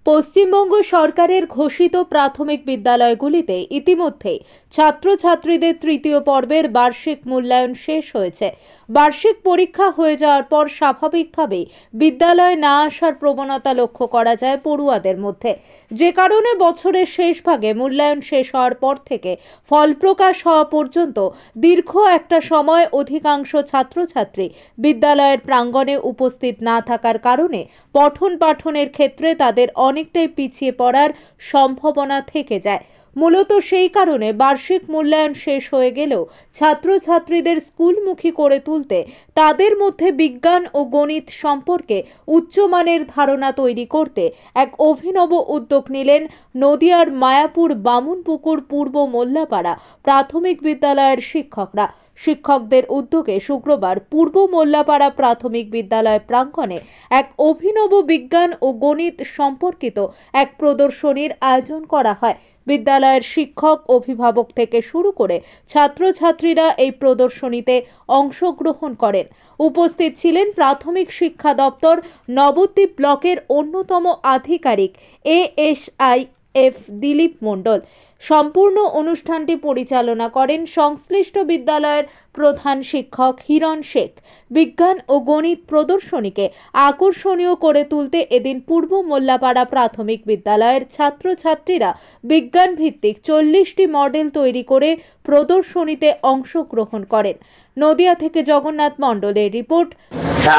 পশ্চিমবঙ্গ সরকারের ঘোষিত প্রাথমিক বিদ্যালয়গুলিতে ইতিমধ্যে ছাত্রছাত্রীদের তৃতীয় পর্বের বার্ষিক মূল্যায়ন শেষ হয়েছে। বার্ষিক পরীক্ষা হয়ে যাওয়ার পর স্বাভাবিকভাবেই বিদ্যালয়ে না আসার প্রবণতা লক্ষ্য করা যায় পড়ুয়াদের মধ্যে, যে কারণে বছরের শেষ ভাগে মূল্যায়ন শেষ হওয়ার পর থেকে ফল প্রকাশ হওয়া পর্যন্ত দীর্ঘ একটা সময় অধিকাংশ ছাত্রছাত্রী বিদ্যালয়ের প্রাঙ্গণে উপস্থিত না থাকার কারণে পঠন পাঠনের ক্ষেত্রে তাদের অনেকটাই পিছিয়ে পড়ার সম্ভাবনা থেকে যায়। মূলত সেই কারণে বার্ষিক মূল্যায়ন শেষ হয়ে গেলেও ছাত্রছাত্রীদের স্কুলমুখী করে তুলতে তাদের মধ্যে বিজ্ঞান ও গণিত সম্পর্কে উচ্চমানের ধারণা তৈরি করতে এক অভিনব উদ্যোগ নিলেন নদিয়ার মায়াপুর বামুনপুকুর পূর্ব মোল্লাপাড়া প্রাথমিক বিদ্যালয়ের শিক্ষকরা। শিক্ষকদের উদ্যোগে শুক্রবার পূর্ব মোল্লাপাড়া প্রাথমিক বিদ্যালয় প্রাঙ্গণে এক অভিনব বিজ্ঞান ও গণিত সম্পর্কিত এক প্রদর্শনীর আয়োজন করা হয়। বিদ্যালয়ের শিক্ষক, অভিভাবক থেকে শুরু করে ছাত্রছাত্রীরা এই প্রদর্শনীতে অংশগ্রহণ করেন। উপস্থিত ছিলেন প্রাথমিক শিক্ষা দপ্তর নবদ্বীপ ব্লকের অন্যতম আধিকারিক ASIF দিলীপ মণ্ডল। সম্পূর্ণ অনুষ্ঠানটি পরিচালনা করেন সংশ্লিষ্ট বিদ্যালয়ের প্রধান শিক্ষক হিরণ শেখ। বিজ্ঞান ও গণিত প্রদর্শনীকে আকর্ষণীয় করে তুলতে এদিন পূর্ব মোল্লাপাড়া প্রাথমিক বিদ্যালয়ের ছাত্রছাত্রীরা বিজ্ঞান ভিত্তিক 40টি মডেল তৈরি করে প্রদর্শনীতে অংশগ্রহণ করেন। নদিয়া থেকে জগন্নাথ মণ্ডলের রিপোর্ট।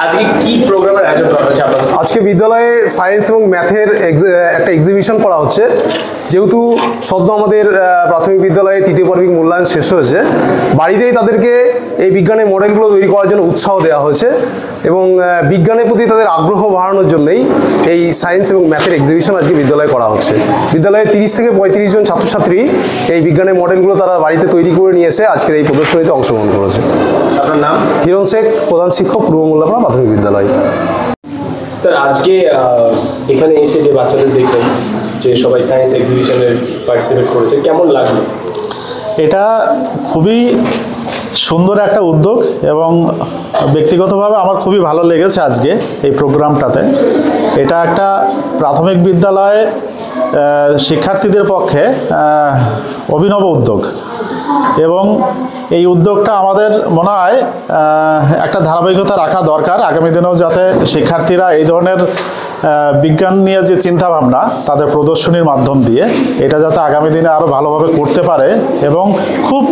আজকে কি প্রোগ্রামের আয়োজন করা হচ্ছে? আজকে বিদ্যালয়ে সায়েন্স এবং ম্যাথের একটা এক্সিবিশন করা হচ্ছে। যেহেতু সদ্য আমাদের প্রাথমিক বিদ্যালয়ে তৃতীয় পর্বিক মূল্যায়ন শেষ হয়েছে, বাড়িতেই তাদেরকে এই বিজ্ঞানের মডেলগুলো তৈরি করার জন্য উৎসাহ দেওয়া হয়েছে এবং বিজ্ঞানের প্রতি তাদের আগ্রহ বাড়ানোর জন্যই এই সায়েন্স এবং ম্যাথের এক্সিবিশন আজকে বিদ্যালয়ে করা হচ্ছে। বিদ্যালয়ে 30 থেকে 35 জন ছাত্রছাত্রী এই বিজ্ঞানের মডেলগুলো তারা বাড়িতে তৈরি করে নিয়ে এসে আজকের এই প্রদর্শনীতে অংশগ্রহণ করেছে। আপনার নাম? হিরণ শেখ, প্রধান শিক্ষক, পূর্ব মোল্লাপাড়া প্রাথমিক বিদ্যালয়। স্যার, আজকে এখানে এসে যে বাচ্চাদের দেখলেন যে সবাই সায়েন্স এক্সিবিশনে পার্টিসিপেট করেছে, কেমন লাগলো? এটা খুবই সুন্দর একটা উদ্যোগ এবং ব্যক্তিগতভাবে আমার খুবই ভালো লেগেছে আজকে এই প্রোগ্রামটাতে। এটা একটা প্রাথমিক বিদ্যালয়ে শিক্ষার্থীদের পক্ষে অভিনব উদ্যোগ এবং এই উদ্যোগটা আমাদের মনে হয় একটা ধারাবাহিকতা রাখা দরকার। আগামী দিনেও যাতে শিক্ষার্থীরা এই ধরনের বিজ্ঞান নিয়ে যে চিন্তাভাবনা তাদের প্রদর্শনীর মাধ্যম দিয়ে এটা যাতে আগামী দিনে আরও ভালোভাবে করতে পারে এবং খুব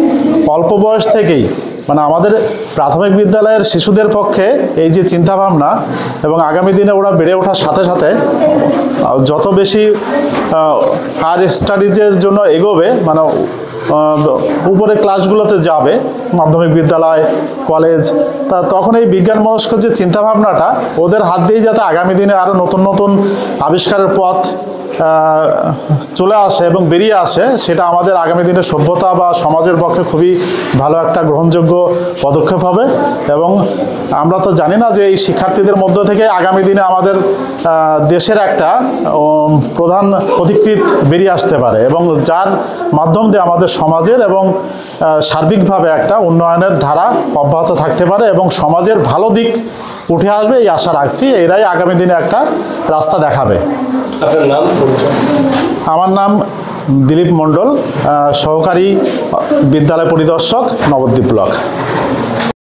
অল্প বয়স থেকেই মানে আমাদের প্রাথমিক বিদ্যালয়ের শিশুদের পক্ষে এই যে চিন্তাভাবনা এবং আগামী দিনে ওরা বেড়ে ওঠার সাথে সাথে যত বেশি হায়ার স্টাডিজের জন্য এগোবে, মানে উপরে ক্লাসগুলোতে যাবে, মাধ্যমিক বিদ্যালয়, কলেজ, তখন এই বিজ্ঞান মনস্ক যে চিন্তাভাবনাটা ওদের হাত দিয়েই যাতে আগামী দিনে আরও নতুন নতুন আবিষ্কারের পথ চলে আসে এবং বেরিয়ে আসে, সেটা আমাদের আগামী দিনে সভ্যতা বা সমাজের পক্ষে খুবই ভালো একটা গ্রহণযোগ্য পদক্ষেপ হবে। এবং আমরা তো জানি না যে এই শিক্ষার্থীদের মধ্য থেকে আগামী দিনে আমাদের দেশের একটা প্রধান পথিকৃৎ বেরিয়ে আসতে পারে এবং যার মাধ্যম দিয়ে আমাদের সমাজের এবং সার্বিকভাবে একটা উন্নয়নের ধারা অব্যাহত থাকতে পারে এবং সমাজের ভালো দিক উঠে আসবে, এই আশা রাখছি। এরাই আগামী দিনে একটা রাস্তা দেখাবে। আপনার নাম? আমার নাম দিলীপ মণ্ডল, সহকারী বিদ্যালয় পরিদর্শক, নবদ্বীপ ব্লক।